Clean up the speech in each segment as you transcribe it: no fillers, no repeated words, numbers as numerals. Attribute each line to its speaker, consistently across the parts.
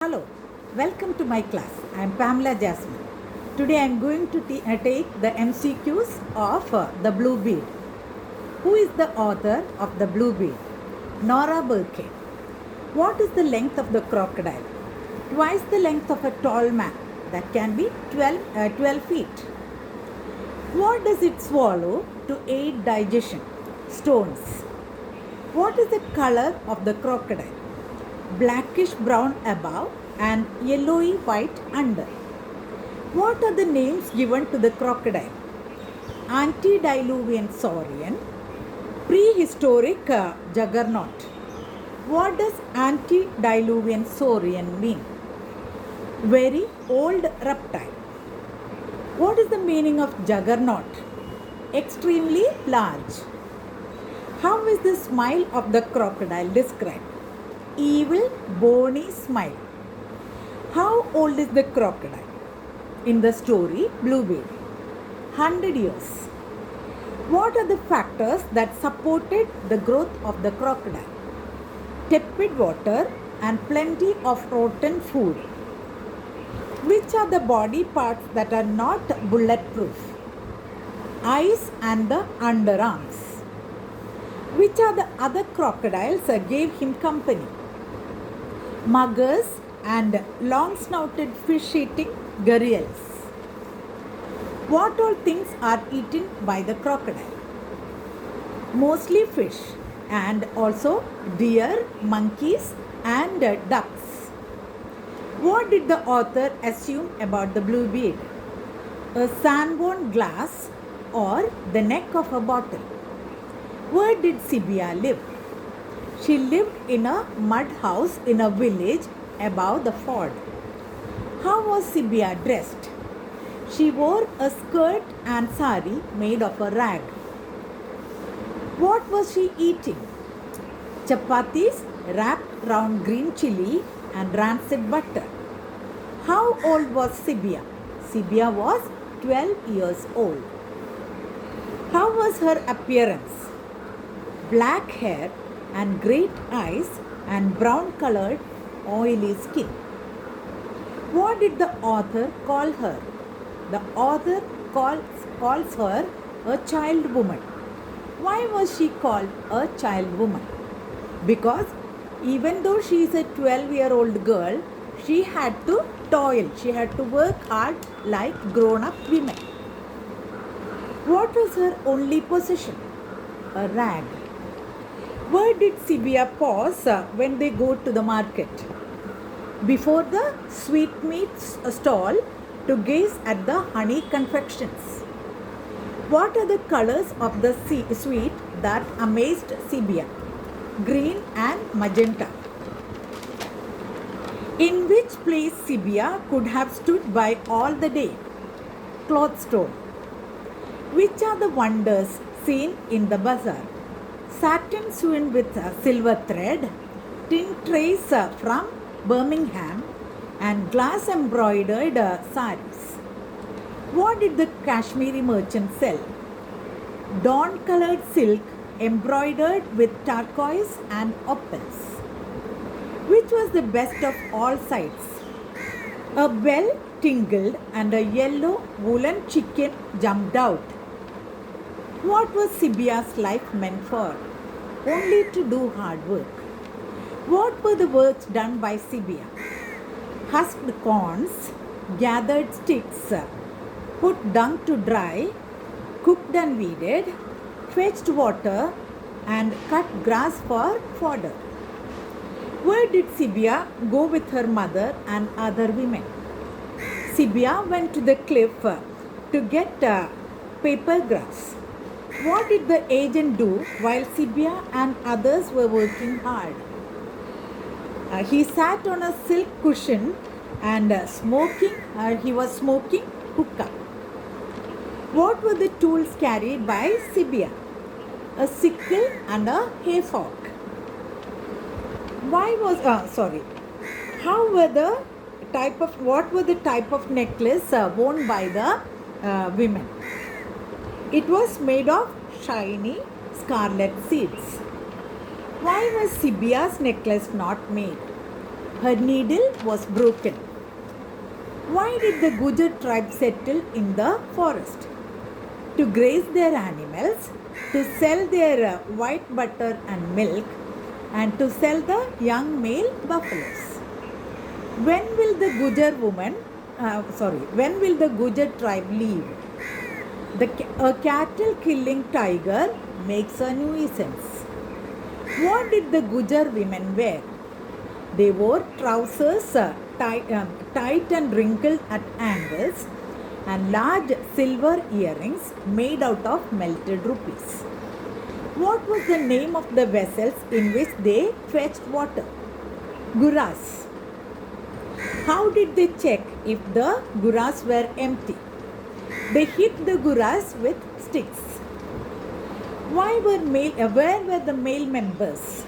Speaker 1: Hello, welcome to my class. I am Pamela Jasmine. Today I am going to take the MCQs of The Blue Beard. Who is the author of The Blue Beard? Nora Burke. What is the length of the crocodile? Twice the length of a tall man. That can be 12 feet. What does it swallow to aid digestion? Stones. What is the color of the crocodile? Blackish brown above and yellowy white under. What are the names given to the crocodile? Antediluvian saurian, prehistoric juggernaut. What does antediluvian saurian mean? Very old reptile. What is the meaning of juggernaut? Extremely large. How is the smile of the crocodile described? Evil, bony smile. How old is the crocodile? In the story Bluebeard, 100 years. What are the factors that supported the growth of the crocodile? Tepid water and plenty of rotten food. Which are the body parts that are not bulletproof? Eyes and the underarms. Which are the other crocodiles gave him company? Muggers and long-snouted fish-eating gharials. What all things are eaten by the crocodile? Mostly fish and also deer, monkeys and ducks. What did the author assume about the Bluebeard? A sandbone glass or the neck of a bottle. Where did Sibia live? She lived in a mud house in a village above the ford. How was Sibia dressed? She wore a skirt and sari made of a rag. What was she eating? Chapatis wrapped round green chili and rancid butter. How old was Sibia? Sibia was 12 years old. How was her appearance? Black hair and great eyes and brown colored oily skin. What did the author call her? The author calls her a child woman. Why was she called a child woman? Because even though she is a 12-year-old girl, she had to toil, she had to work hard like grown-up women. What was her only possession? A rag. Where did Sibia pause when they go to the market? Before the sweetmeats stall to gaze at the honey confections. What are the colors of the sweet that amazed Sibia? Green and magenta. In which place Sibia could have stood by all the day? Cloth store. Which are the wonders seen in the bazaar? Satin sewn with silver thread, tin trays from Birmingham and glass embroidered saris. What did the Kashmiri merchant sell? Dawn colored silk embroidered with turquoise and opals. Which was the best of all sights? A bell tingled and a yellow woolen chicken jumped out. What was Sibia's life meant for? Only to do hard work. What were the works done by Sibia? Husked corns, gathered sticks, put dung to dry, cooked and weeded, fetched water, and cut grass for fodder. Where did Sibia go with her mother and other women? Sibia went to the cliff to get paper grass. What did the agent do while Sibia and others were working hard? He sat on a silk cushion and he was smoking hookah. What were the tools carried by Sibia? A sickle and a hay fork. What were the type of necklace worn by the women? It was made of shiny scarlet seeds. Why was Sibia's necklace not made? Her needle was broken. Why did the Gujar tribe settle in the forest? To graze their animals, to sell their white butter and milk, and to sell the young male buffaloes. When will the when will the Gujar tribe leave? A cattle killing tiger makes a nuisance. What did the Gujar women wear? They wore trousers tight and wrinkled at angles and large silver earrings made out of melted rupees. What was the name of the vessels in which they fetched water? Guras. How did they check if the guras were empty? They hit the guras with sticks. Where were the male members?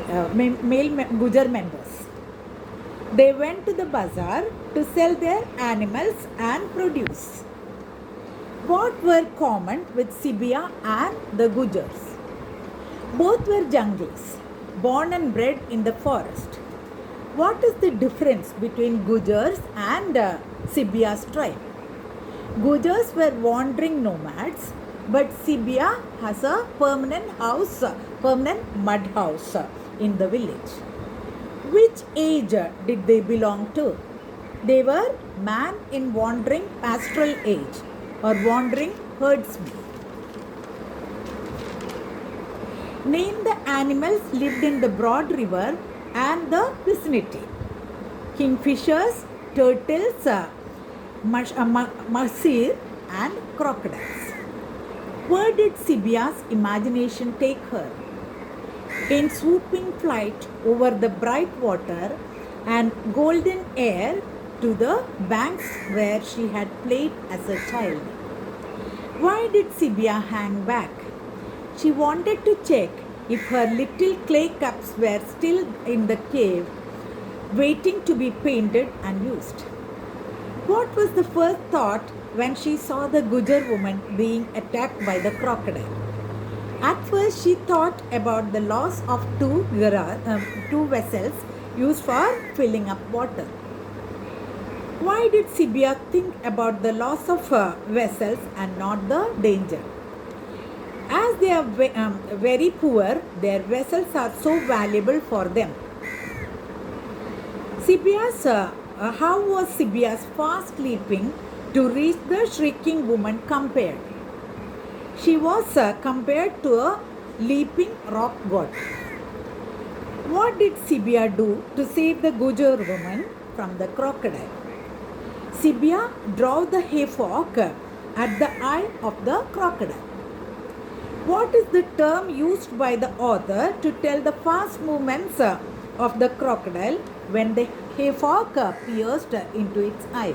Speaker 1: Gujar members. They went to the bazaar to sell their animals and produce. What were common with Sibia and the Gujars? Both were jungles, born and bred in the forest. What is the difference between Gujars and Sibia's tribe? Gujars were wandering nomads, but Sibia has a permanent mud house in the village. Which age did they belong to? They were man in wandering pastoral age or wandering herdsmen. Name the animals lived in the broad river and the vicinity. Kingfishers, turtles, mahseer and crocodiles. Where did Sibia's imagination take her? In swooping flight over the bright water and golden air to the banks where she had played as a child. Why did Sibia hang back? She wanted to check if her little clay cups were still in the cave, waiting to be painted and used. What was the first thought when she saw the Gujar woman being attacked by the crocodile? At first, she thought about the loss of two vessels used for filling up water. Why did Sibia think about the loss of vessels and not the danger? As they are very poor, their vessels are so valuable for them. How was Sibia's fast leaping to reach the shrieking woman compared? She was compared to a leaping rock god. What did Sibia do to save the Gujar woman from the crocodile? Sibia drove the hayfork at the eye of the crocodile. What is the term used by the author to tell the fast movements of the crocodile when the hayfork pierced into its eyes?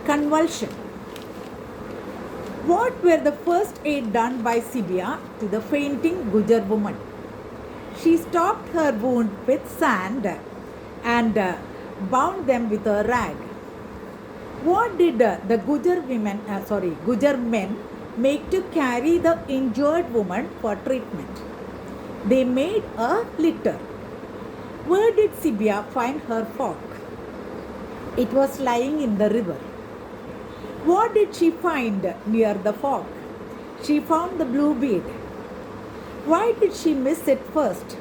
Speaker 1: Convulsion. What were the first aid done by Sibia to the fainting Gujar woman? She stopped her wound with sand and bound them with a rag. What did the Gujar men make to carry the injured woman for treatment? They made a litter. Where did Sibia find her fork? It was lying in the river. What did she find near the fork? She found the blue bead. Why did she miss it first?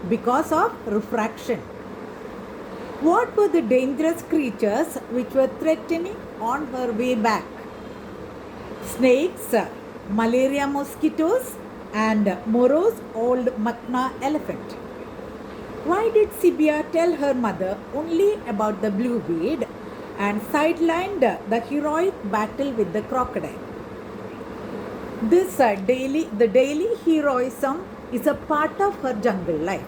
Speaker 1: Because of refraction. What were the dangerous creatures which were threatening on her way back? Snakes, malaria mosquitoes, and Moro's old Makna elephant. Why did Sibia tell her mother only about the blue bead and sidelined the heroic battle with the crocodile? The daily heroism is a part of her jungle life.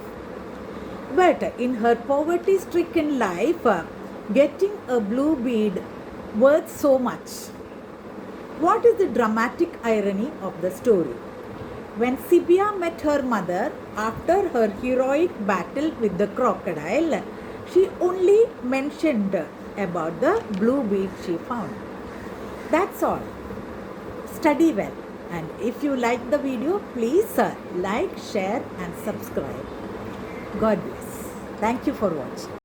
Speaker 1: But in her poverty-stricken life, getting a blue bead worth so much. What is the dramatic irony of the story? When Sibia met her mother after her heroic battle with the crocodile, she only mentioned about the blue bead she found. That's all. Study well, and if you like the video, please like, share and subscribe. God bless. Thank you for watching.